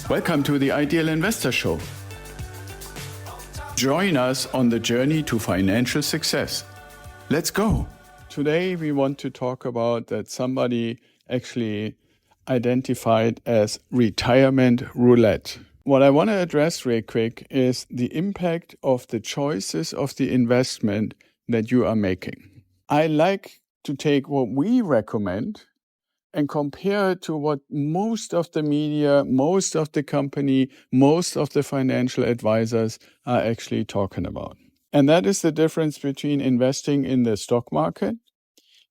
Welcome to the Ideal Investor Show. Join us on the journey to financial success. Let's go. Today we want to talk about that somebody actually identified as retirement roulette. What I want to address real quick is the impact of the choices of the investment that you are making. I like to take what we recommend and compare it to what most of the media, most of the company, most of the financial advisors are actually talking about. And that is the difference between investing in the stock market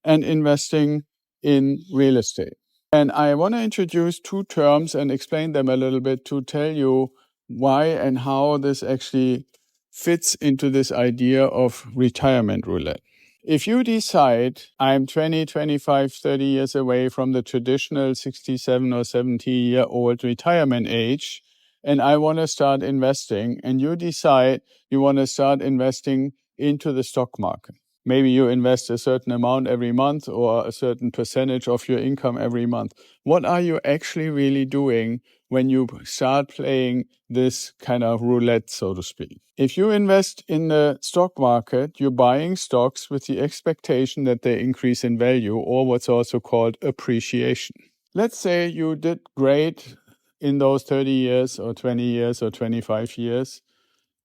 and investing in real estate. And I want to introduce two terms and explain them a little bit to tell you why and how this actually fits into this idea of retirement roulette. If you decide I'm 20, 25, 30 years away from the traditional 67 or 70-year-old retirement age, and I want to start investing, and you decide you want to start investing into the stock market. Maybe you invest a certain amount every month or a certain percentage of your income every month. What are you actually really doing when you start playing this kind of roulette, so to speak? If you invest in the stock market, you're buying stocks with the expectation that they increase in value, or what's also called appreciation. Let's say you did great in those 30 years or 20 years or 25 years,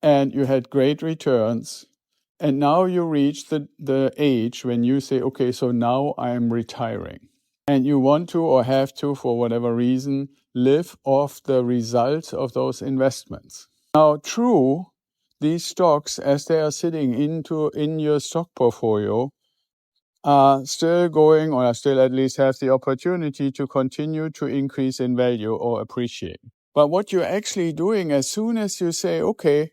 and you had great returns. And now you reach the age when you say, okay, so now I'm retiring. And you want to or have to, for whatever reason, live off the results of those investments. Now, true, these stocks, as they are sitting in your stock portfolio, are still going, or still at least have the opportunity to continue to increase in value or appreciate. But what you're actually doing as soon as you say, okay,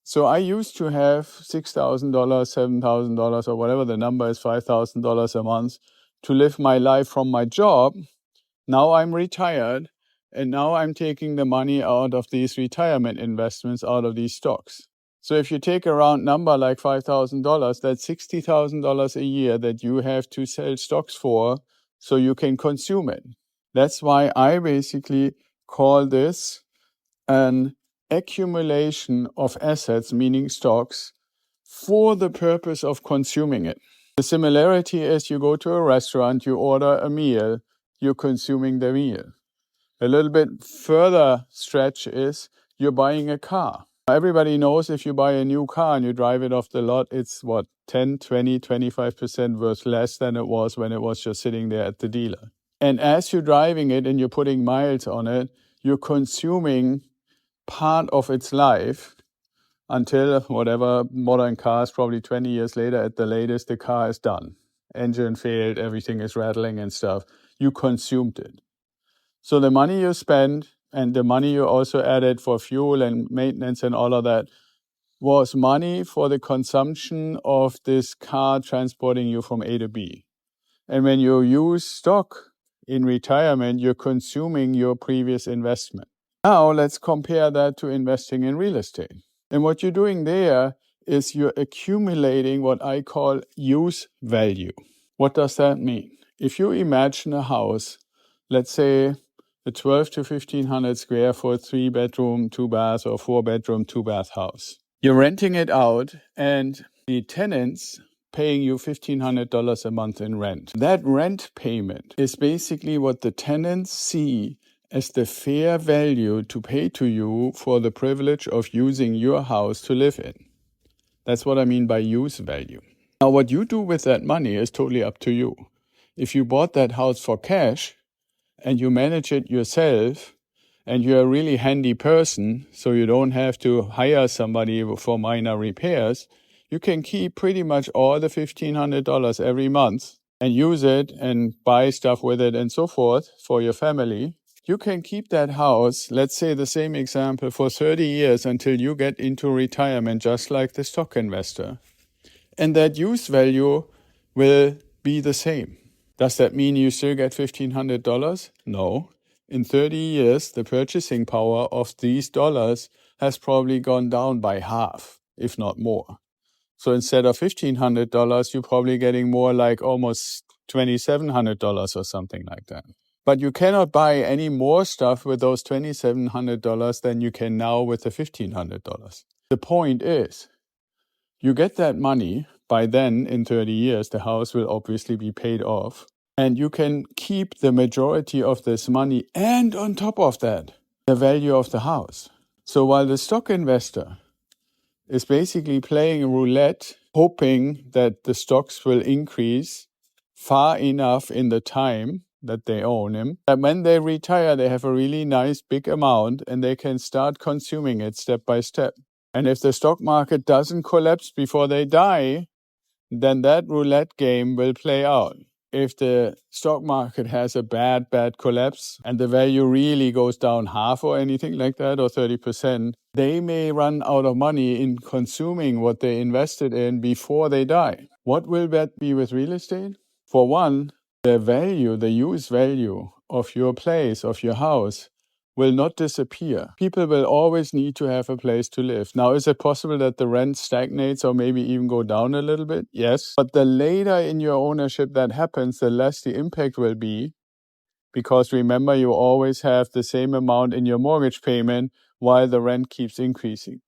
so I used to have $6,000, $7,000, or whatever the number is, $5,000 a month to live my life from my job. Now I'm retired, and now I'm taking the money out of these retirement investments, out of these stocks. So if you take a round number like $5,000, that's $60,000 a year that you have to sell stocks for so you can consume it. That's why I basically call this an accumulation of assets, meaning stocks, for the purpose of consuming it. The similarity is you go to a restaurant, you order a meal, you're consuming the meal. A little bit further stretch is you're buying a car. Everybody knows if you buy a new car and you drive it off the lot, it's 10, 20, 25% worth less than it was when it was just sitting there at the dealer. And as you're driving it and you're putting miles on it, you're consuming part of its life until whatever modern cars, probably 20 years later at the latest, the car is done. Engine failed, everything is rattling and stuff. You consumed it. So the money you spend and the money you also added for fuel and maintenance and all of that was money for the consumption of this car transporting you from A to B. And when you use stock in retirement, you're consuming your previous investment. Now let's compare that to investing in real estate. And what you're doing there is you're accumulating what I call use value. What does that mean? If you imagine a house, let's say a 12 to 1500 square foot, 3-bedroom, 2-bath, or 4-bedroom, 2-bath house. You're renting it out and the tenants paying you $1,500 a month in rent. That rent payment is basically what the tenants see as the fair value to pay to you for the privilege of using your house to live in. That's what I mean by use value. Now, what you do with that money is totally up to you. If you bought that house for cash and you manage it yourself and you're a really handy person, so you don't have to hire somebody for minor repairs, you can keep pretty much all the $1,500 every month and use it and buy stuff with it and so forth for your family. You can keep that house, let's say the same example, for 30 years until you get into retirement, just like the stock investor. And that use value will be the same. Does that mean you still get $1,500? No. In 30 years, the purchasing power of these dollars has probably gone down by half, if not more. So instead of $1,500, you're probably getting more like almost $2,700 or something like that. But you cannot buy any more stuff with those $2,700 than you can now with the $1,500. The point is, you get that money. By then, in 30 years, the house will obviously be paid off. And you can keep the majority of this money, and on top of that, the value of the house. So while the stock investor is basically playing roulette, hoping that the stocks will increase far enough in the time that they own him, that when they retire, they have a really nice big amount and they can start consuming it step by step. And if the stock market doesn't collapse before they die, then that roulette game will play out. If the stock market has a bad collapse and the value really goes down half or anything like that, or 30%, they may run out of money in consuming what they invested in before they die. What will that be with real estate? For one, the use value of your place, of your house, will not disappear. People will always need to have a place to live. Now, is it possible that the rent stagnates or maybe even go down a little bit? Yes. But the later in your ownership that happens, the less the impact will be. Because remember, you always have the same amount in your mortgage payment while the rent keeps increasing.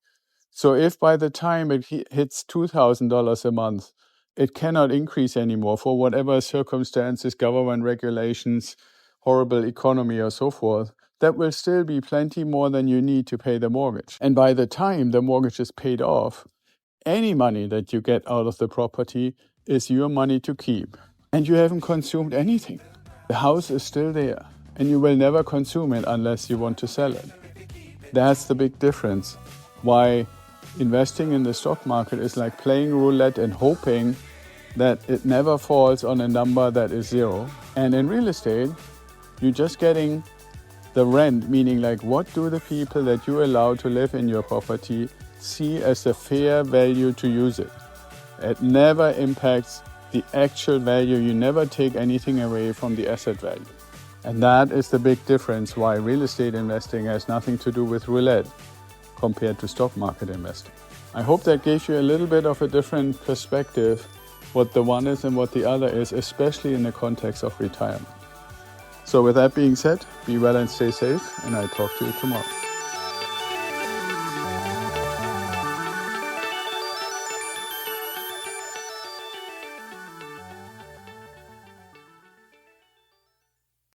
So if by the time it hits $2,000 a month, it cannot increase anymore for whatever circumstances, government regulations, horrible economy or so forth, that will still be plenty more than you need to pay the mortgage. And by the time the mortgage is paid off, any money that you get out of the property is your money to keep. And you haven't consumed anything. The house is still there, and you will never consume it unless you want to sell it. That's the big difference. Why investing in the stock market is like playing roulette and hoping that it never falls on a number that is zero. And in real estate, you're just getting the rent, meaning like what do the people that you allow to live in your property see as a fair value to use it. It never impacts the actual value. You never take anything away from the asset value. And that is the big difference why real estate investing has nothing to do with roulette compared to stock market investing. I hope that gave you a little bit of a different perspective, what the one is and what the other is, especially in the context of retirement. So with that being said, be well and stay safe, and I'll talk to you tomorrow.